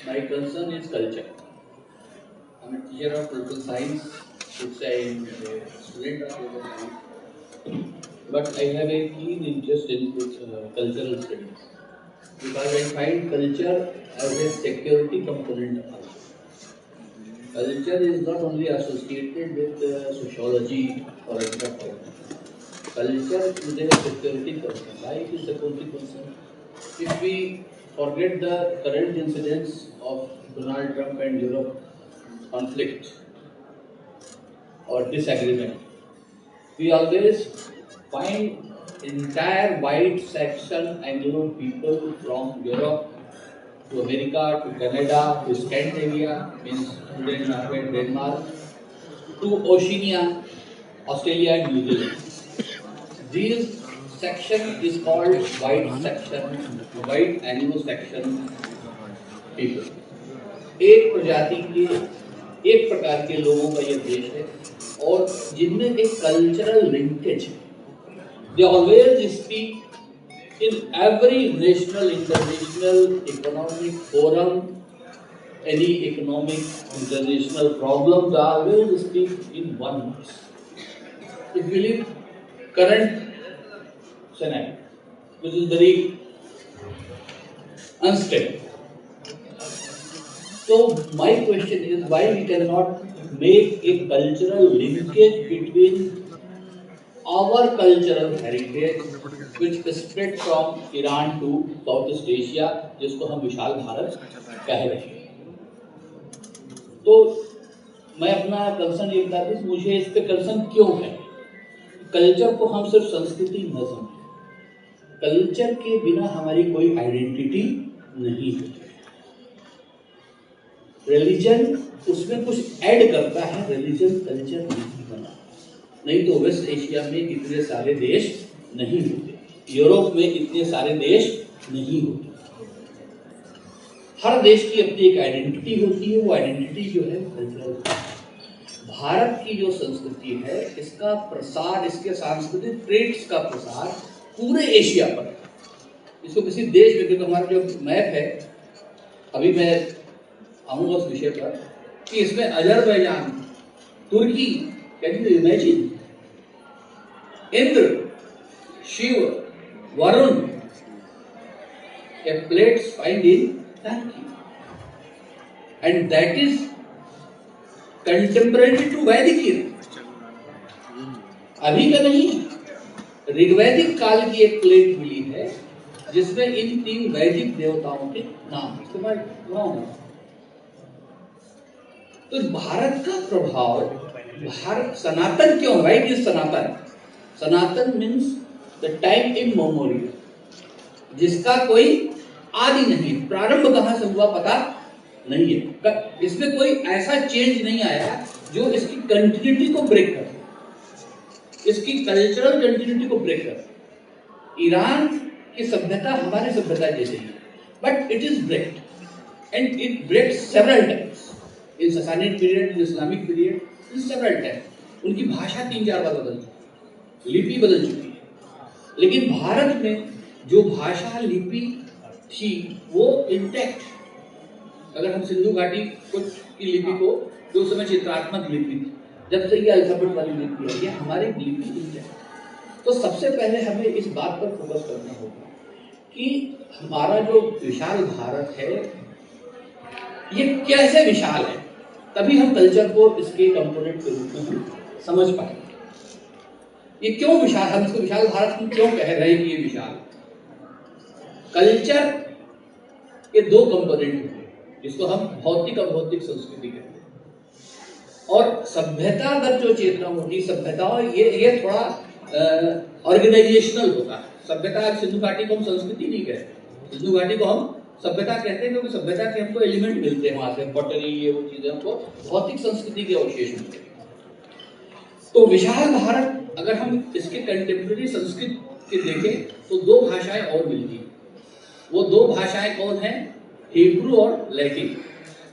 My concern is culture. I'm a teacher of political science, which I am a student of political science, but I have a keen interest in cultural studies because I find culture as a security component also. Culture is not only associated with sociology or anthropology. Culture is a security concern. Why it is a security concern? If we forget the current incidents of Donald Trump and Europe conflict or disagreement, we always find entire wide section Anglo people from Europe to America to Canada to Scandinavia, means Sweden, Norway, Denmark, to Oceania, Australia and New Zealand. This section is called white section, white Anglo-Saxon people. एक प्रजाति के एक प्रकार के लोगों का यह देश है और जिनमें एक कल्चरल लिंकेज है. They always speak in every national, international economic forum, any economic international problem, they always speak in one voice. If we leave current scenario, which is very unstable. So my question is why we cannot make a cultural linkage between our cultural heritage, which is spread from Iran to Southeast Asia, जिसको हम विशाल भारत कह रहे हैं. तो मैं अपना concern ये बता दूं, मुझे इस पे कंसर्न क्यों है. कल्चर को हम सिर्फ संस्कृति न समझें. कल्चर के बिना हमारी कोई आइडेंटिटी नहीं होती. रिलीजन उसमें कुछ ऐड करता है, रिलीजन कल्चर नहीं बना. नहीं तो वेस्ट एशिया में इतने सारे देश नहीं होते, यूरोप में इतने सारे देश नहीं होते. हर देश की अपनी एक आइडेंटिटी होती है, वो आइडेंटिटी जो है कल्चरल. भारत की जो संस्कृति है, इसका प्रसार, इसके सांस्कृतिक ट्रेड्स का प्रसार पूरे एशिया पर. इसको किसी देश में, क्योंकि हमारा जो मैप है, अभी मैं आऊँगा उस विषय पर, कि इसमें अजरबैजान, तुर्की, can you imagine, Indra, Shiva, Varuna, a plates find in Turkey, and that is contemporary to Vedic era. अभी का नहीं है, ऋग्वैदिक काल की एक प्लेट मिली है जिसमें इन 3 वैदिक देवताओं के नाम इस्तेमाल हुआ. तो भारत का प्रभाव, भारत सनातन क्यों, right is Sanatan. Sanatan means the time immemorial, जिसका कोई आदि नहीं, प्रारंभ कहां से हुआ पता नहीं है. इसमें कोई ऐसा चेंज नहीं आया जो इसकी कंटिन्यूटी को ब्रेक कर, इसकी कल्चरल कंटिन्यूटी को ब्रेक कर. ईरान की सभ्यता हमारी सभ्यता जैसे ही, but it is breaked and it breaked several times in Sasanid period, in Islamic period, in several time. उनकी भाषा 3-4 बार बदल चुकी, लिपि बदल चुकी है. लेकिन भारत में जो भाषा लिपि थी वो इंटैक्ट. अगर हम सिंधु घाटी कुछ की लिपि को, जो उस समय चित्रात्मक लिपि थी, जब से ये अल्फाबेट वाली लिपि है, ये हमारी लिपि इंटैक्ट. तो सबसे पहले हमें इस बात पर फोकस करना होगा कि हमारा जो विशाल भारत है ये कैसे विशाल है, तभी हम कल्चर को इसके कंपोनेंट के रूप में समझ पाएंगे. ये क्यों विशाल, हम इसको विशाल भारत में क्यों कह रहे हैं कि ये विशाल. कल्चर के 2 कंपोनेंट होते हैं, जिसको हम भौतिक अभौतिक संस्कृति कहते हैं, और सभ्यतागत जो चेतना होती है, सभ्यता ये थोड़ा ऑर्गेनाइजेशनल होता है. सभ्यता, सिंधु घाटी को हम संस्कृति नहीं कहते, सिंधु घाटी को हम सभ्यता कहते हैं, क्योंकि सभ्यता के हमको एलिमेंट मिलते हैं वहां से, पटरी, ये वो चीजें हमको भौतिक संस्कृति के अवशेष मिलते हैं. तो विशाल भारत, अगर हम इसके कंटेम्प्रेरी संस्कृत के देखें तो 2 भाषाएं और मिलती हैं. वो 2 भाषाएं कौन हैं, हिब्रू और लैटिन.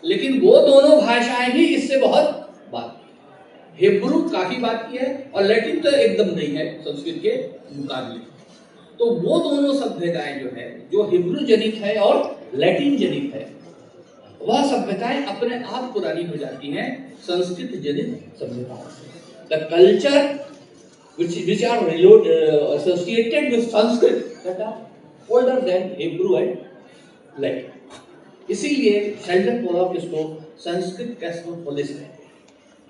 लेकिन वो दोनों भाषाएं ही इससे बहुत बात की. हिब्रू काफी बात की है और लैटिन तो एकदम नहीं है संस्कृत के मुकाबले. तो वो दोनों सभ्यताएं जो है, जो हिब्रू जनित है और लैटिन जनित है, वह सभ्यताएं अपने आप पुरानी हो जाती हैं संस्कृत जनित सभ्यताओं से। The culture which are associated with Sanskrit that are older than Hebrew and Latin. इसीलिए शेल्डन पोलॉक इसको संस्कृत कॉस्मोपोलिस है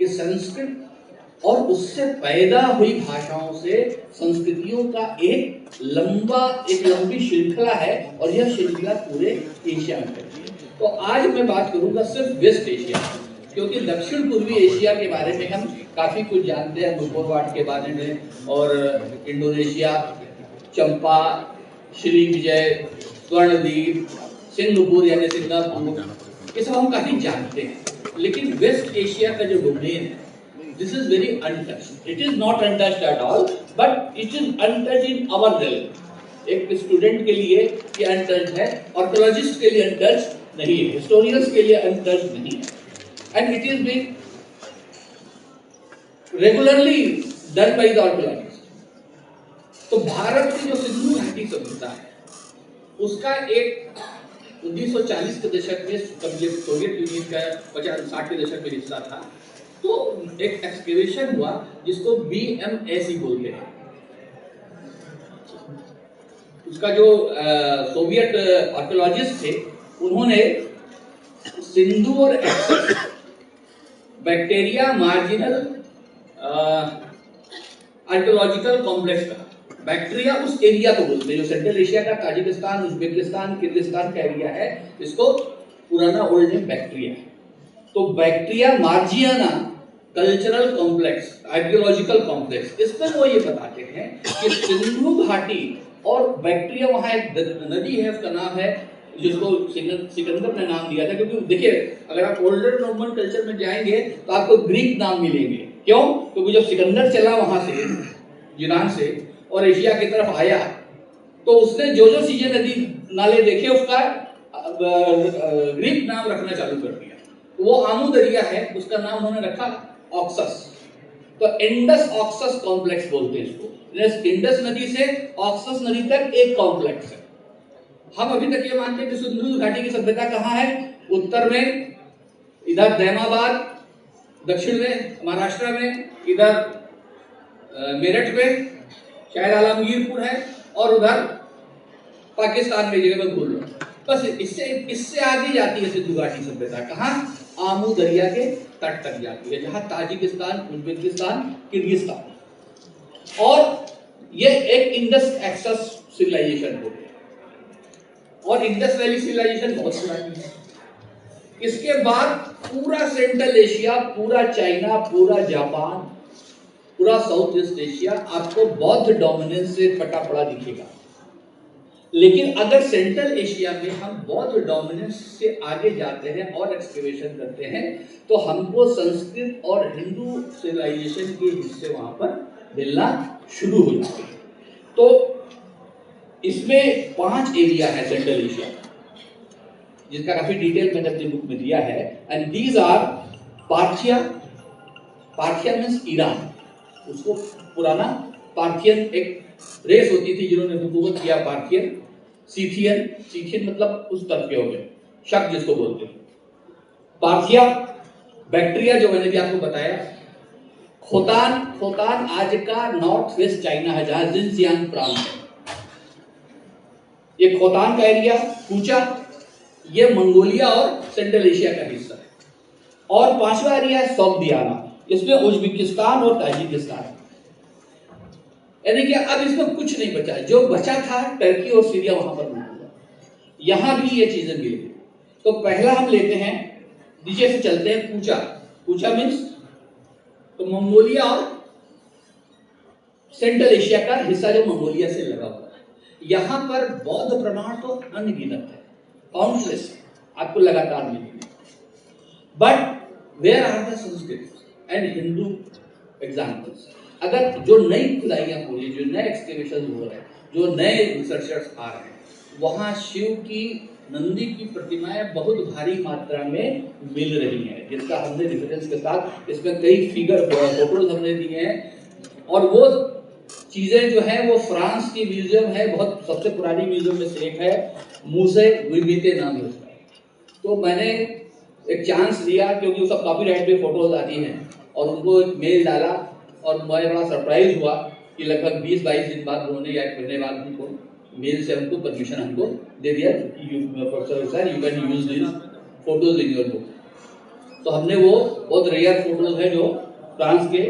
कि संस्कृत और उससे पैदा हुई भाषाओं से संस्कृतियों का एक लंबी श्रृंखला है और यह श्रृंखला पूरे एशिया में है। तो आज मैं बात करूंगा सिर्फ वेस्ट एशिया, क्योंकि दक्षिण पूर्वी एशिया के बारे में हम काफी कुछ जानते हैं, मुकोरवाट के बारे में और इंडोनेशिया, चंपा, श्री विजय, स्वर्णद्वीप, सिंगापुर यानी सिंगापुर, ये सब हम काफी जानते हैं। लेकिन वेस्ट एशिया का जो डोमेन है, this is very untouched. It is not untouched at all, but it is untouched in our realm. एक स्टूडेंट के लिए ये अनटच्ड है, आर्कियोलॉजिस्ट के लिए अनटच्ड नहीं है, हिस्टोरियंस के लिए अनटच्ड नहीं है, and it is being regularly done by the archaeologist. तो भारत की जो सिंधु घाटी सभ्यता है उसका एक 1940 के दशक में सोवियत यूनियन का 50-60 के दशक में हिस्सा था। तो एक एक्सकेवेशन हुआ जिसको BMSE बोलते हैं। उसका जो सोवियत आर्कियोलॉजिस्ट थे उन्होंने सिंधु और बैक्टीरिया मार्जिनल आर्कियोलॉजिकल कॉम्प्लेक्स का, बैक्टीरिया उस एरिया को बोलते हैं जो सेंट्रल एशिया का ताजिकिस्तान, उज्बेकिस्तान, किर्गिस्तान का एरिया है, इसको पुराना ओल्ड नेम बैक्टीरिया है। तो Bactria Margiana cultural complex, archaeological complex, इसमें वो ये बताते हैं कि सिंधु घाटी और बैक्टीरिया, वहां एक नदी है उसका नाम है, जिसको सिकंदर ने नाम दिया था, क्योंकि देखिए अगर आप ओल्डर रोमन कल्चर में जाएंगे तो आपको ग्रीक नाम मिलेंगे। क्यों? क्योंकि जब सिकंदर चला वहां से यूनान से और एशिया की तरफ आया तो उसने जो जो चीजें नदी नाले देखे उसका ग्रीक नाम रखना चालू कर दिया। तो वो आमू दरिया है, उसका नाम उन्होंने रखा ऑक्सस। तो इंडस ऑक्सस कॉम्प्लेक्स बोलते हैं इसको। इंडस नदी से ऑक्सस नदी तक एक कॉम्प्लेक्स है। हम अभी तक ये मानते हैं कि सिंधु घाटी की सभ्यता कहाँ है? उत्तर में इधर दैमाबाद, दक्षिण में महाराष्ट्र में, इधर मेरठ में शायद आलमगीरपुर है, और उधर पाकिस्तान में जगह में भूल रहा हूं। बस इससे आगे जाती है सिंधु घाटी सभ्यता। कहाँ? आमू दरिया के तट तक जाती है, जहां ताजिकिस्तान, उज्बेकिस्तान, किर्गिस्तान, और ये एक इंडस एक्सेस सिविलाइजेशन हो गया। और इंडस वैली सिविलाइजेशन बहुत पुरानी है। इसके बाद पूरा सेंट्रल एशिया, पूरा चाइना, पूरा जापान, पूरा साउथ ईस्ट एशिया आपको बौद्ध डोमिनेंस से फटा पड़ा दिखेगा। लेकिन अगर सेंट्रल एशिया में हम बौद्ध डोमिनेंस से आगे जाते हैं और एक्सकेवेशन करते हैं तो हमको संस्कृत और हिंदू सिविलाइजेशन के हिस्से वहां पर मिलना शुरू हो जाते हैं। तो इसमें 5 एरिया है सेंट्रल एशिया का, जिसका काफी डिटेल मैंने अपनी बुक में दिया है। And these are Parthia. Parthia means Iran, उसको पुराना पार्थियन एक रेस होती थी जिन्होंने हुकूमत किया, पार्थियन। सीथियन, सीथियन मतलब उस तरफ के हो गए, शक जिसको बोलते हैं। पार्थिया, बैक्टीरिया जो मैंने भी आपको बताया, खोतान। खोतान आज का नॉर्थ वेस्ट चाइना है, जहां जिनजियांग प्रांत है, ये खोतान का एरिया। कूचा, ये मंगोलिया और सेंट्रल एशिया का हिस्सा है। और 5वां एरिया है सोगडियाना, इसमें उज्बेकिस्तान और ताजिकिस्तान। यानी कि अब इसमें कुछ नहीं बचा, जो बचा था टर्की और सीरिया वहां पर बना हुआ। यहां भी ये चीजें मिली। तो पहला हम लेते हैं, नीचे से चलते हैं, कूचा। कूचा मीन्स तो मंगोलिया और सेंट्रल एशिया का हिस्सा जो मंगोलिया से लगा हुआ है। यहां पर बौद्ध प्रमाण तो अनगिनत है, काउंटलेस है, आपको लगातार मिलेंगे। But where are the Sanskrit and Hindu examples? अगर जो नई खुदाइयां हो रही है, जो नए एक्सकेवेशन हो रहे हैं, जो नए रिसर्चर्स आ रहे हैं, वहां शिव की, नंदी की प्रतिमाएं बहुत भारी मात्रा में मिल रही हैं, जिसका हमने रेफरेंस के साथ इसमें कई फिगर फोटोज हमने दिए हैं। और वो चीजें जो है वो फ्रांस की म्यूजियम है, बहुत सबसे पुरानी म्यूजियम में से एक है, मूसे विविते नाम है उसका। तो मैंने एक चांस लिया, क्योंकि वो सब कॉपीराइट पे फोटोज आती हैं, और उनको एक मेल डाला और मैं बड़ा सरप्राइज हुआ कि लगभग 20-22 दिन बाद उन्होंने या 1 महीने बाद उनको मेल से हमको परमिशन हमको दे दिया कि professor sir you can use this photos in your book. तो हमने वो बहुत रेयर फोटोज है जो फ्रांस के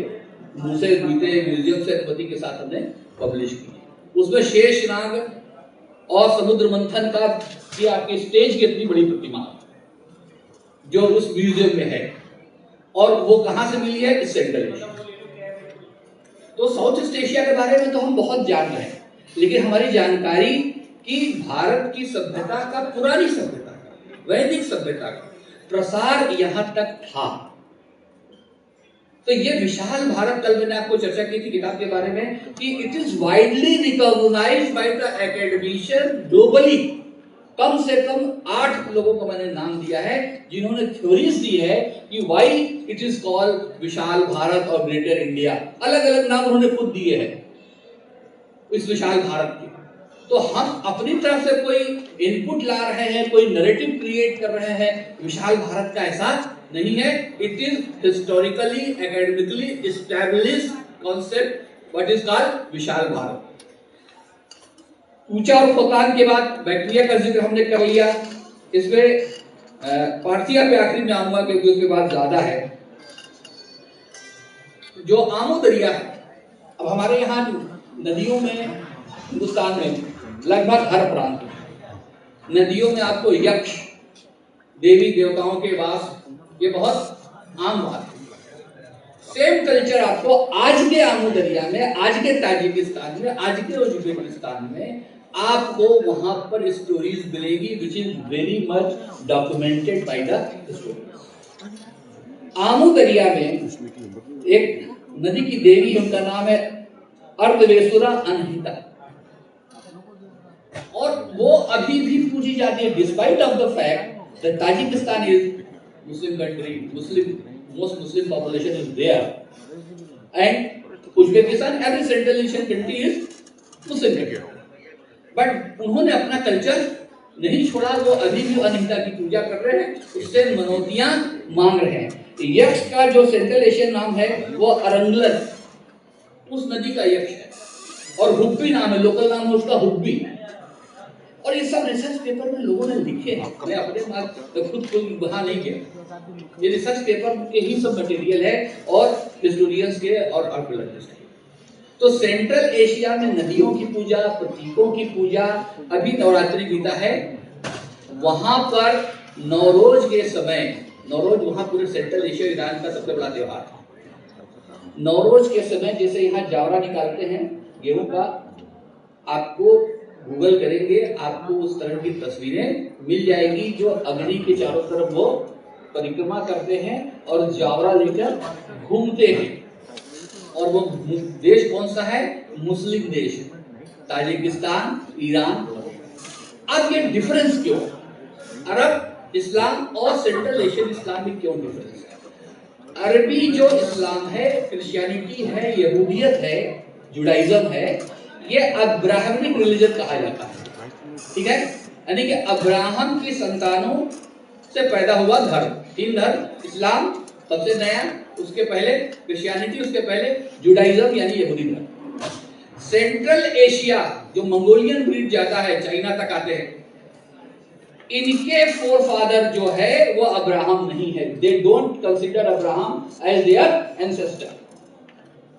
मूसे द्वीटे म्यूजियम से अनुमति के साथ हमने पब्लिश की। उसमें शेषनाग और समुद्र मंथन का कि आपकी स्टेज की इतनी बड़ी प्रतिमा जो उस म्यूजियम में है, और वो कहां से मिली है? इस सेंट्रल एशिया। तो साउथ ईस्ट एशिया के बारे में तो हम बहुत जान रहे हैं, लेकिन हमारी जानकारी कि भारत की सभ्यता का, पुरानी सभ्यता का, वैदिक सभ्यता का प्रसार यहां तक था। तो ये विशाल भारत, कल मैंने आपको चर्चा की थी किताब के बारे में कि it is widely recognised by the academician globally. कम से कम 8 लोगों को मैंने नाम दिया है जिन्होंने थ्योरीज दी है कि why it is called Vishal Bharat और ग्रेटर इंडिया। अलग अलग नाम उन्होंने खुद दिए हैं इस विशाल भारत के। तो हम अपनी तरफ से कोई इनपुट ला रहे हैं, कोई नैरेटिव क्रिएट कर रहे हैं, विशाल भारत का ऐसा नहीं है। It is historically academically established concept what is called Vishal Bharat. ऊंचा और खोतान के बाद बैक्टीरिया का जिक्र हमने कर लिया। इसमें पार्थिया पे आखिरी में आऊंगा क्योंकि उसके बाद ज्यादा है। जो आमू दरिया है, अब हमारे यहाँ नदियों में, हिंदुस्तान में लगभग हर प्रांत में नदियों में आपको यक्ष, देवी देवताओं के वास, ये बहुत आम बात है। सेम कल्चर आपको आज के आमू दरिया में, आज के ताजिकिस्तान में, आज के उज्बेकिस्तान में आपको वहां पर स्टोरीज मिलेगी which is very much documented by the historians. Amu Darya में एक नदी की देवी, उनका नाम है अर्धवेसुरा अनहिता, और वो अभी भी पूजी जाती है despite of the fact that Tajikistan is Muslim country, most Muslim population is there, and Uzbekistan, every Central Asian country is Muslim country, but उन्होंने अपना कल्चर नहीं छोड़ा। वो अभी भी अनहिता की पूजा कर रहे हैं, उससे मनौतियां मांग रहे हैं। यक्ष का जो सेंट्रल एशियन नाम है वो अरंगलन, उस नदी का यक्ष है, और हुब्बी नाम है, लोकल नाम है उसका हुब्बी। और ये सब रिसर्च पेपर में लोगों ने लिखे हैं, मैं अपने खुद वहां नहीं गया, ये रिसर्च पेपर के ही सब मटेरियल है, और हिस्टोरियंस के और आर्कियोलॉजिस्ट के। तो सेंट्रल एशिया में नदियों की पूजा, प्रतीकों की पूजा, अभी नवरात्रि बीता है, वहां पर नौरोज के समय, नौरोज वहां पूरे सेंट्रल एशिया ईरान का सबसे बड़ा त्योहार है। नौरोज के समय जैसे यहाँ जावरा निकालते हैं गेहूं का, आपको गूगल करेंगे आपको उस तरह की तस्वीरें मिल जाएगी, जो अग्नि के चारों तरफ वो परिक्रमा करते हैं और जावरा लेकर घूमते हैं। और वो देश कौन सा है? मुस्लिम देश, ताजिकिस्तान, ईरान। अब ये डिफरेंस क्यों? अरब इस्लाम और सेंट्रल एशियन इस्लाम में क्यों डिफरेंस है? अरबी जो इस्लाम है, क्रिश्चियनिटी है, यहूदियत है, जुडाइज्म है, ये अब्राहमिक रिलीजन कहा जाता है, ठीक है? यानी कि अब्राहम की संतानों से पैदा हुआ धर्म। 3 धर्म, इस्लाम सबसे नया, उसके पहले क्रिश्चियनिटी, उसके पहले जुडाइज्म यानी यहूदी धर्म। सेंट्रल एशिया जो मंगोलियन ब्रीड जाता है, चाइना तक आते हैं, इनके फोरफादर जो है वो अब्राहम नहीं है। They don't consider Abraham as their ancestor.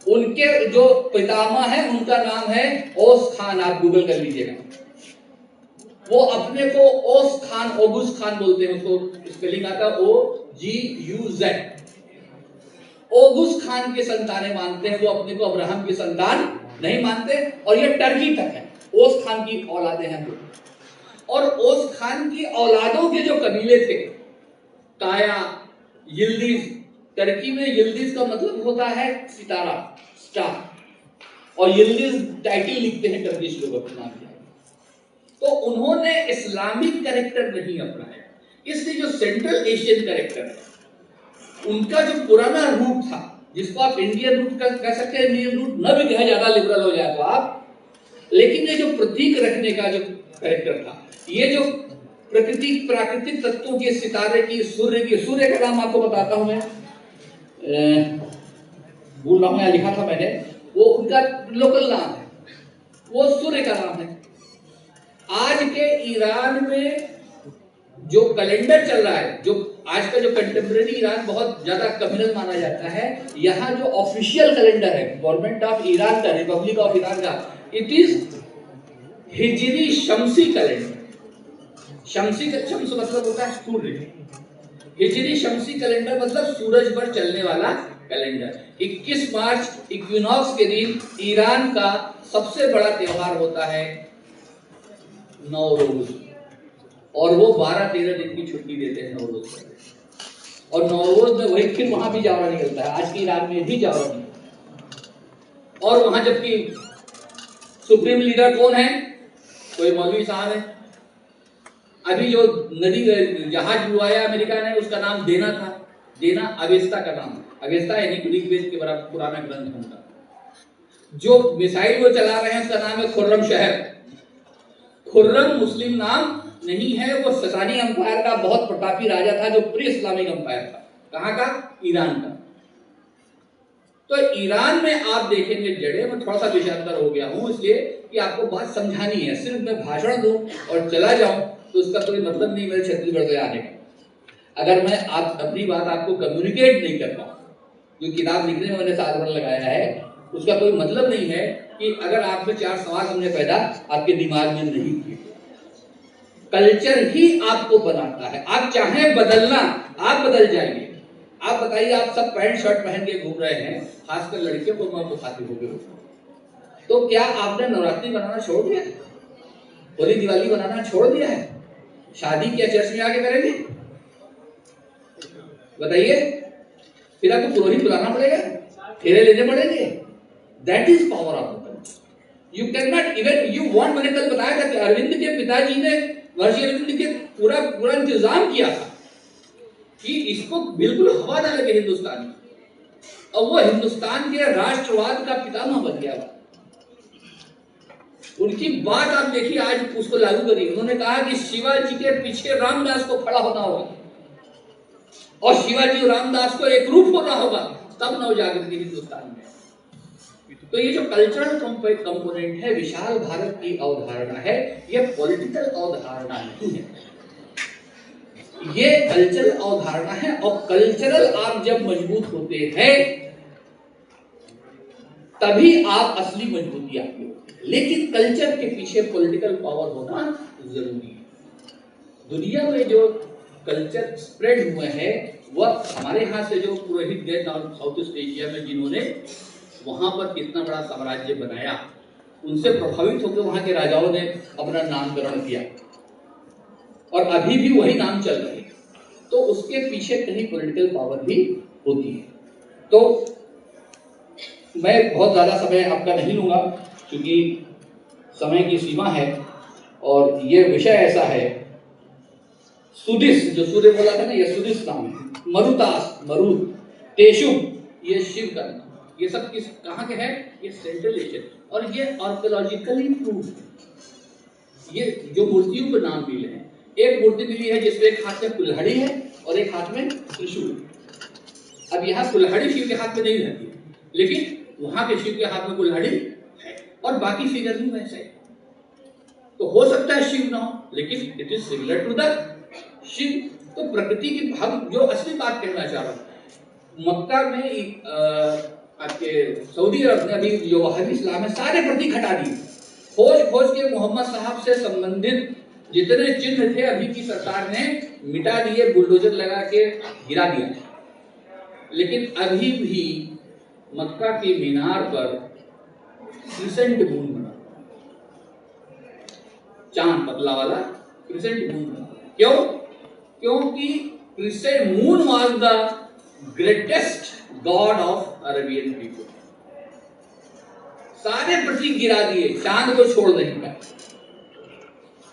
उनके जो पितामह है उनका नाम है ओस खान, आप गूगल कर लीजिएगा। वो अपने को ओस खान, ओगुस खान बोलते हैं, उसको स्पेलिंग आता है OGUZ। ओगुस खान के संतानें मानते हैं, वो अपने को अब्राहम की संतान नहीं मानते, और ये टर्की तक है, ओस खान की औलादे हैं वो। और ओस खान की औलादों के जो कबीले थे, काया, यिल्दिज, टर्की में यिल्दिज का मतलब होता है सितारा, स्टार, और यिल्दिज टाइटल लिखते हैं टर्किश लोग अपने नाम पे। तो उन्होंने इस्लामिक कैरेक्टर नहीं अपनाया, इसलिए जो सेंट्रल एशियन कैरेक्टर है, उनका जो पुराना रूट था, जिसको आप इंडियन रूट कह सकते हैं, इंडियन रूट न भी कहा, ज्यादा लिबरल हो जाए तो आप, लेकिन ये जो प्रतीक रखने का जो कैरेक्टर था, ये जो प्रकृति प्राकृतिक तत्वों के, सितारे की, सूर्य का नाम आपको बताता हूं मैं, भूल रहा हूं, यहाँ लिखा था मैंने, वो उनका लोकल नाम है, वो सूर्य का नाम है। आज के ईरान में जो कैलेंडर चल रहा है, जो आज का जो कंटेम्प्रेरी ईरान बहुत ज्यादा कम्युनल माना जाता है, यहाँ जो ऑफिशियल कैलेंडर है गवर्नमेंट ऑफ ईरान का, रिपब्लिक ऑफ ईरान का, it is Hijri Shamsi calendar. Shams मतलब होता है सूर्य, हिजरी शमसी कैलेंडर मतलब सूरज पर चलने वाला कैलेंडर। 21 मार्च इक्विनॉक्स के दिन ईरान का सबसे बड़ा त्योहार होता है नवरोज, और वो 12-13 दिन की छुट्टी देते हैं नवरोज पर। और नवरोज में वही फिर वहां भी जावरा निकलता है, आज की ईरान में भी जावरा निकलता है। और वहां जबकि सुप्रीम लीडर कौन है? कोई मौलवी साहब है। अभी जो नदी जहाज डुबाया अमेरिका ने, उसका नाम देना था, देना अवेस्ता का नाम, अवेस्ता यानी ऋग्वेद के बड़ा पुराना ग्रंथ उनका। जो मिसाइल वो चला रहे हैं उसका नाम है खुर्रम शहर। खुर्रम मुस्लिम नाम नहीं है, वो ससानी अंपायर का बहुत प्रतापी राजा था, जो प्री इस्लामिक अंपायर था। कहाँ का? ईरान का। तो ईरान में आप देखेंगे जड़े, मैं थोड़ा सा विषयांतर हो गया हूं इसलिए कि आपको बात समझानी है। सिर्फ मैं भाषण दूं और चला जाऊं तो उसका कोई मतलब नहीं मेरे छत्तीसगढ़ से आने का। अगर मैं आप अपनी बात आपको कम्युनिकेट नहीं कर पाऊं, जो किताब लिखने में मैंने साल भर लगाया है, उसका कोई मतलब नहीं है कि अगर आपसे 4 सवाल हमने पैदा आपके दिमाग में नहीं किए। कल्चर ही आपको बनाता है। आप चाहें बदलना, आप बदल जाएंगे। आप बताइए, आप सब पैंट शर्ट पहन के घूम रहे हैं, खासकर लड़कियों को मैं खाती हो गए, तो क्या आपने नवरात्रि बनाना छोड़ दिया है? होली दिवाली बनाना छोड़ दिया है? शादी क्या चर्च में आके करेंगे? बताइए। फिर आपको पुरोहित बुलाना पड़ेगा, फेरे लेने पड़ेंगे। That is power of the culture. You can not even you want. मैंने कल बताया था कि अरविंद के पिताजी ने, महर्षि अरविंद के पूरा इंतजाम किया था कि इसको बिल्कुल हवा ना लगे हिंदुस्तान में, और वो हिंदुस्तान के राष्ट्रवाद का पितामह बन गया। उनकी बात आप देखिए, आज उसको लागू करिए। उन्होंने कहा कि शिवाजी के पीछे रामदास को खड़ा होना होगा, और शिवाजी और रामदास को एक रूप होना होगा, तब नवजागृति हिंदुस्तान में। तो ये जो कल्चरल कंपोनेंट है, विशाल भारत की अवधारणा है, ये पॉलिटिकल अवधारणा नहीं है, ये कल्चरल अवधारणा है। और कल्चरल आप जब मजबूत होते हैं तभी आप असली मजबूती आपकी होती है। लेकिन कल्चर के पीछे पॉलिटिकल पावर होना जरूरी है। दुनिया में जो कल्चर स्प्रेड हुए हैं, वह हमारे यहाँ से जो पुरोहित गए साउथ ईस्ट एशिया में, जिन्होंने वहां पर कितना बड़ा साम्राज्य बनाया, उनसे प्रभावित होकर वहां के राजाओं ने अपना नामकरण किया, और अभी भी वही नाम चल रहे हैं। तो उसके पीछे कहीं पॉलिटिकल पावर भी होती है। तो मैं बहुत ज्यादा समय आपका नहीं लूंगा, क्योंकि समय की सीमा है, और ये विषय ऐसा है। सुदिस, जो सूर्य बोला था ना, ये सुदिस नाम है। मरुतास, मरुत, तेशुम, ये शिव का नाम। ये सब किस कहाँ के हैं? ये सेंट्रल एशिया, और ये आर्कियोलॉजिकली प्रूव है। ये जो मूर्तियों के नाम मिले हैं, एक मूर्ति मिली है जिसमें एक हाथ में कुल्हाड़ी है और एक हाथ में त्रिशूल। अब यहाँ कुल्हाड़ी शिव के हाथ में नहीं रहती है, लेकिन वहां के शिव के हाथ में कुल्हाड़ी है, और बाकी फिगर भी वैसे है। तो हो सकता है शिव ना हो, लेकिन it is similar to the Shiva. तो प्रकृति की, हम जो असली बात कहना चाह रहा हूं, मक्का में आपके सऊदी अरब ने अभी जो वहाबी इस्लाम है, सारे प्रतीक हटा दिए। खोज के मोहम्मद साहब से संबंधित जितने चिन्ह थे, अभी की सरकार ने मिटा दिए, बुलडोजर लगा के गिरा दिया। लेकिन अभी भी मक्का के मीनार पर क्रिसेंट मून बना, चांद पतला वाला क्रिसेंट मून बना। क्यों? क्योंकि crescent moon was the greatest God of Arabian people. सारे प्रतीक गिरा दिए, चांद को छोड़ नहीं पाए।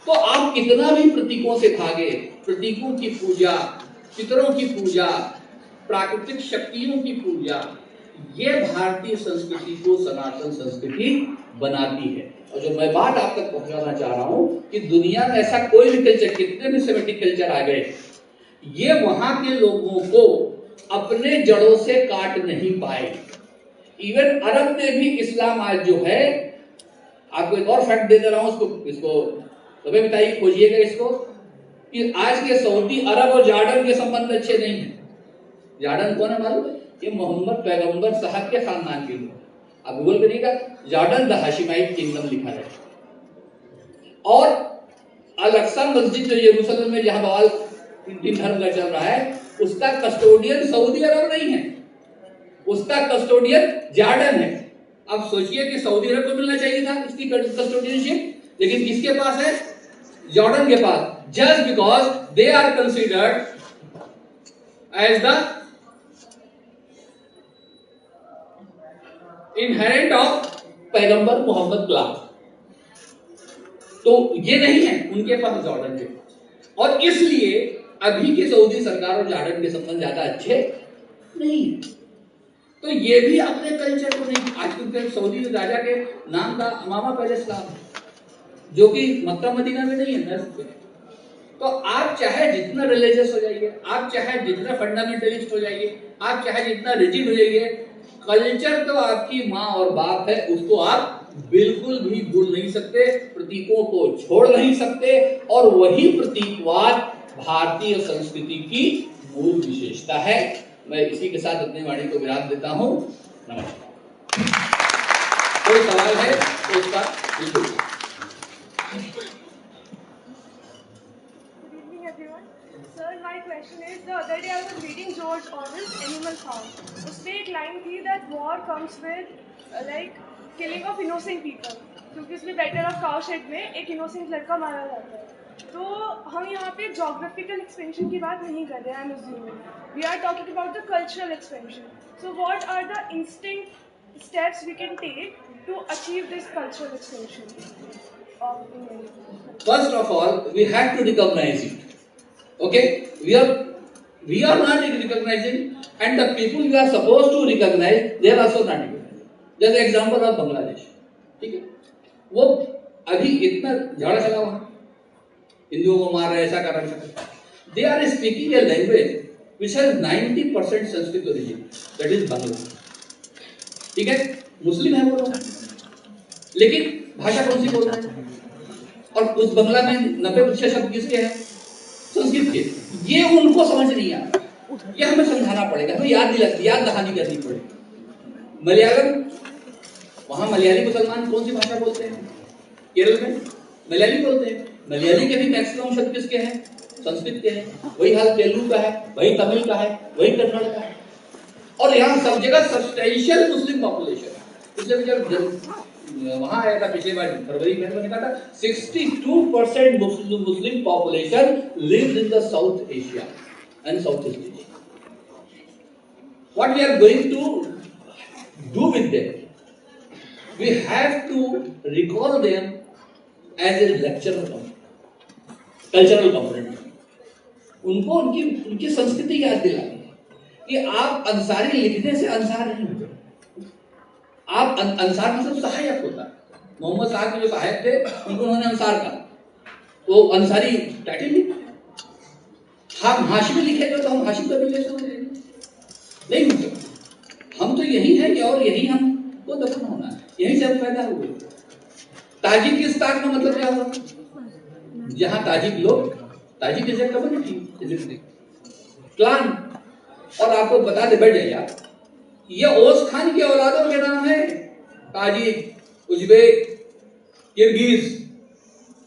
तो आप कितना भी प्रतीकों से भागे, प्रतीकों की पूजा, चित्रों की पूजा, प्राकृतिक शक्तियों की पूजा, ये भारतीय संस्कृति को सनातन संस्कृति बनाती है। और जो मैं बात आप तक पहुंचाना चाह रहा हूं कि दुनिया में ऐसा कोई भी कल्चर, कितने भी सेमेटिक कल्चर आ गए, ये वहां के लोगों को अपने जड़ों से काट नहीं पाए। इवन अरब में भी इस्लाम आज जो है, आपको एक और फैक्ट दे दे रहा हूं, इसको तुम्हें बताइए, खोजिएगा इसको, कि आज के सऊदी अरब और जॉर्डन के संबंध अच्छे नहीं है। जॉर्डन कौन है मालूम है? ये मोहम्मद पैगंबर साहब के खानदान के लोग। आप गूगल करिएगा, जॉर्डन द हाशिमाइट किंगडम लिखा है। और अल-अक्सा मस्जिद जो यरूशलेम में जहां बवाल तीन धर्म का चल रहा है, उसका कस्टोडियन सऊदी अरब नहीं है, उसका कस्टोडियन जॉर्डन है। अब सोचिए कि सऊदी अरब को मिलना चाहिए था इसकी कस्टोडियनशिप, लेकिन किसके पास है? जॉर्डन के पास, just because they are considered as the inherent of पैगंबर मोहम्मद क्लास। तो ये नहीं है उनके पास जॉर्डन के, और इसलिए अभी की सऊदी सरकार और जॉर्डन के संबंध ज्यादा अच्छे नहीं है। तो ये भी अपने कल्चर को नहीं, आज के सऊदी राजा के नाम का अमामा पैलेस नाम है, जो कि मक्का मदीना में नहीं है। तो आप चाहे जितना रिलीजियस हो जाइए, आप चाहे जितना फंडामेंटलिस्ट हो जाइए, आप चाहे जितना रिजिड हो जाइए, कल्चर तो आपकी माँ और बाप है, उसको आप बिल्कुल भी भूल नहीं सकते, प्रतीकों को छोड़ नहीं सकते, और वही प्रतीकवाद भारतीय संस्कृति की मूल विशेषता है। मैं इसी के साथ अपनी वाणी को विराम देता हूँ। नमस्कार। कोई सवाल है तो उसका बिल्कुल। Sir, my question is, the other day I was reading George Orwell's Animal Farm. उसमें एक लाइन थी that war comes with like killing of innocent people, क्योंकि उसमें बेटर ऑफ काउ शेड में एक इनोसेंट लड़का मारा जाता है। तो हम यहाँ पे जोग्राफिकल एक्सपेंशन की बात नहीं कर रहे हैं, I am assuming we are talking about the cultural expansion. So what are the instinct steps we can take to achieve this cultural expansion of India? First of all, we have to recognize it. Okay, we are not recognizing, and the people we are supposed to recognize, they are also not recognizing. जैसे example of Bangladesh, ठीक है, वो अभी इतना झगड़ा चला वहां, हिंदुओं को मार रहे, ऐसा कर रहे, they are speaking a language which has 90% Sanskrit origin, that is Bangla. ठीक है, मुस्लिम है वो लोग, लेकिन भाषा कौन सी बोल रहे हैं? और उस बांग्ला में 90% शब्द किसके हैं? संस्कृत के। ये उनको समझ नहीं आ रहा, ये हमें समझाना पड़ेगा, हमें याद दहानी करनी पड़ेगी। मलयालम, वहां मलयाली मुसलमान कौन सी भाषा बोलते हैं? केरल में मलयाली बोलते हैं। मलयाली के भी मैक्सिमम शब्द किसके हैं? संस्कृत के हैं। वही हाल तेलुगु का है, वही तमिल का है, वही कन्नड़ का है। और यहाँ सब जगह सब्सटेंशियल मुस्लिम पॉपुलेशन। इसलिए जब वहां आया था पिछले बार फरवरी में, मैंने कहा था 62% Muslim population lives in the South Asia and South East Asia. What we are going to do with them? We have to recall them as a cultural component. उनको उनकी संस्कृति याद दिलानी है कि आप अंसारी लिखने से अंसार नहीं होते। आप अंसार मतलब सहायक होता है। मोहम्मद साहब के जो सहायक थे उनको उन्होंने अंसार कहा, तो अंसारी टाइटल नहीं। हम हाशिमी लिखेंगे तो हम हाशिम कभी ले सकते नहीं हो सकते। हम तो यही है कि और यही हमको दफन होना है, यही से हम पैदा हुए। ताजिकिस्तान का मतलब क्या हुआ? जहां ताजिक लोग, Tajik is a community, clan. और आपको बता दे, बैठ जाइए आप, ये ओस खान के औलादों के नाम है ताजिक, उज्बेक, किर्गिज,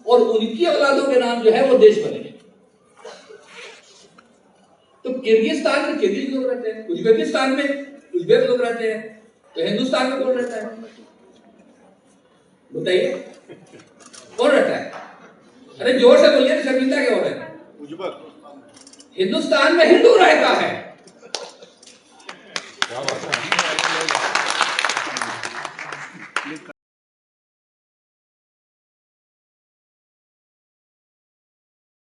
और उनकी औलादों के नाम जो है वो देश बने। तो किर्गिस्तान में किर्गिज लोग रहते हैं, उज्बेकिस्तान में उज्बेक लोग रहते हैं, तो हिंदुस्तान में कौन रहता है? बताइए कौन रहता है? अरे जोर से बोलिए, शर्मिंदा क्या हो रहा है? उज्बेक। हिंदुस्तान में हिंदू रहता है।